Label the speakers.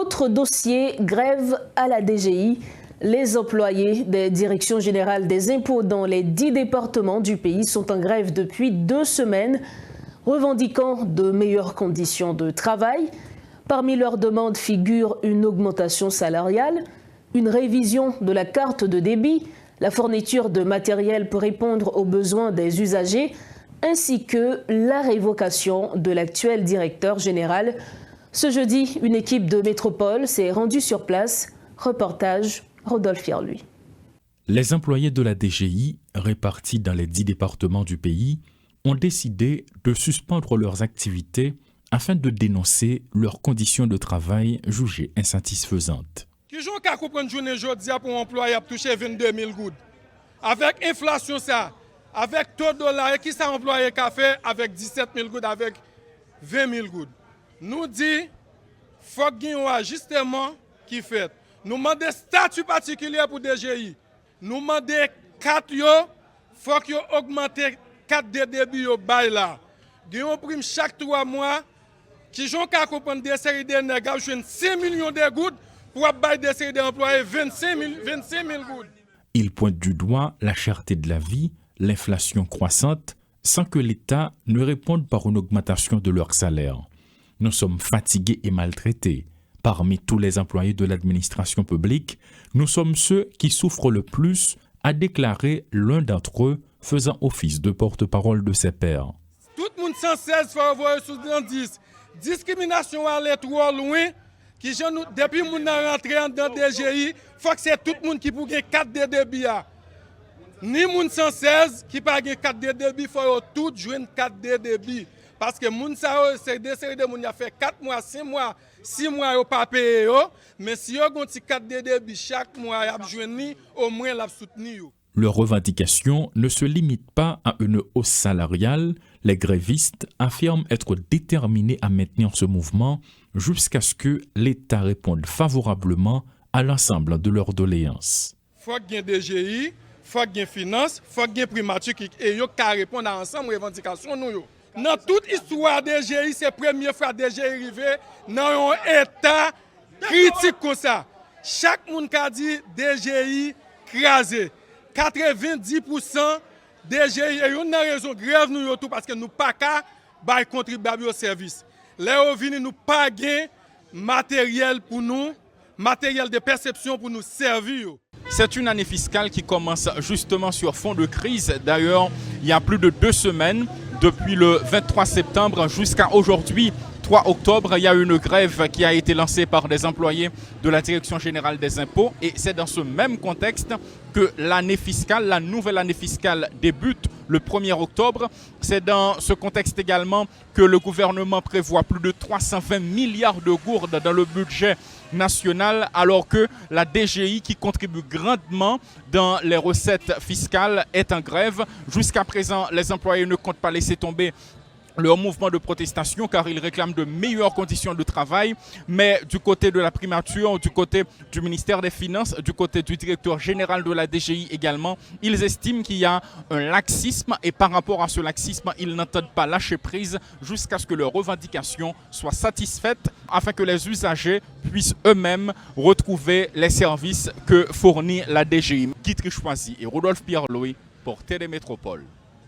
Speaker 1: Autre dossier, grève à la DGI. Les employés des directions générales des impôts dans les 10 départements du pays sont en grève depuis 2 semaines, revendiquant de meilleures conditions de travail. Parmi leurs demandes figure une augmentation salariale, une révision de la carte de débit, la fourniture de matériel pour répondre aux besoins des usagers, ainsi que la révocation de l'actuel directeur général. Ce jeudi, une équipe de métropole s'est rendue sur place. Reportage Rodolphe Fierluy.
Speaker 2: Les employés de la DGI, répartis dans les 10 départements du pays, ont décidé de suspendre leurs activités afin de dénoncer leurs conditions de travail jugées insatisfaisantes.
Speaker 3: Qui joue qu'à couper une journée aujourd'hui pour un employé à toucher 22 000 gouttes. Avec inflation ça, avec taux de dollar, qui ça employé qu'a fait avec 17 000 gouttes, avec 20 000 gouttes. Nous dit, faut qu'il y ait un ajustement qui fait. Nous demandons des statuts particuliers pour DGI. Nous demandons 4 yo, faut qu'il augmente 4 de débit au bail là. Il y a une prime chaque 3 mois qui joue qu'à comprendre des séries de négociations 6 millions de gouttes pour bail des séries d'employés 25 000 gouttes.
Speaker 2: Ils pointent du doigt la cherté de la vie, l'inflation croissante, sans que l'État ne réponde par une augmentation de leur salaire. Nous sommes fatigués et maltraités. Parmi tous les employés de l'administration publique, nous sommes ceux qui souffrent le plus, a déclaré l'un d'entre eux, faisant office de porte-parole de ses pairs.
Speaker 3: Tout le monde 116 faut avoir sous 10. Discrimination aller trop loin. Qui depuis mon rentré dans DGI, faut que c'est tout le monde qui pour gagner 4 de débit. Ni moun 116 qui pas gagner 4 de débit, faut tout joindre 4 de débit. Parce que moun sa c'est des séries de moun a fait 4 mois, 5 mois, 6 mois yo pas payé yo, mais si yo gon ti 4 de débit chaque mois y a joindre au moins l'a soutenir yo.
Speaker 2: Leurs revendications ne se limitent pas à une hausse salariale. Les grévistes affirment être déterminés à maintenir ce mouvement jusqu'à ce que l'État réponde favorablement à l'ensemble de leurs doléances.
Speaker 3: Faut qu'il y ait DGI, faut qu'il y ait finance, faut qu'il y ait primature et yo ka répondre à ensemble revendications nous yo. Dans toute histoire DGI, c'est la première fois DGI arrivé dans un état critique comme ça. Chaque monde a dit DGI crasé. 90% DGI et une raison grève nous tout parce que nous pas qu'à bail contribuable au service. Là vini nous pas gain matériel pour nous, matériel de perception pour nous servir.
Speaker 4: C'est une année fiscale qui commence justement sur fond de crise. D'ailleurs, il y a plus de 2 semaines, depuis le 23 septembre jusqu'à aujourd'hui, 3 octobre, il y a eu une grève qui a été lancée par des employés de la Direction générale des impôts. Et c'est dans ce même contexte que l'année fiscale, la nouvelle année fiscale débute le 1er octobre. C'est dans ce contexte également que le gouvernement prévoit plus de 320 milliards de gourdes dans le budget national, alors que la DGI, qui contribue grandement dans les recettes fiscales, est en grève. Jusqu'à présent, les employés ne comptent pas laisser tomber leur mouvement de protestation car ils réclament de meilleures conditions de travail. Mais du côté de la primature, du côté du ministère des Finances, du côté du directeur général de la DGI également, ils estiment qu'il y a un laxisme et par rapport à ce laxisme, ils n'entendent pas lâcher prise jusqu'à ce que leurs revendications soient satisfaites afin que les usagers puissent eux-mêmes retrouver les services que fournit la DGI. Guy Trichoisi et Rodolphe Fierluy pour Télémétropole.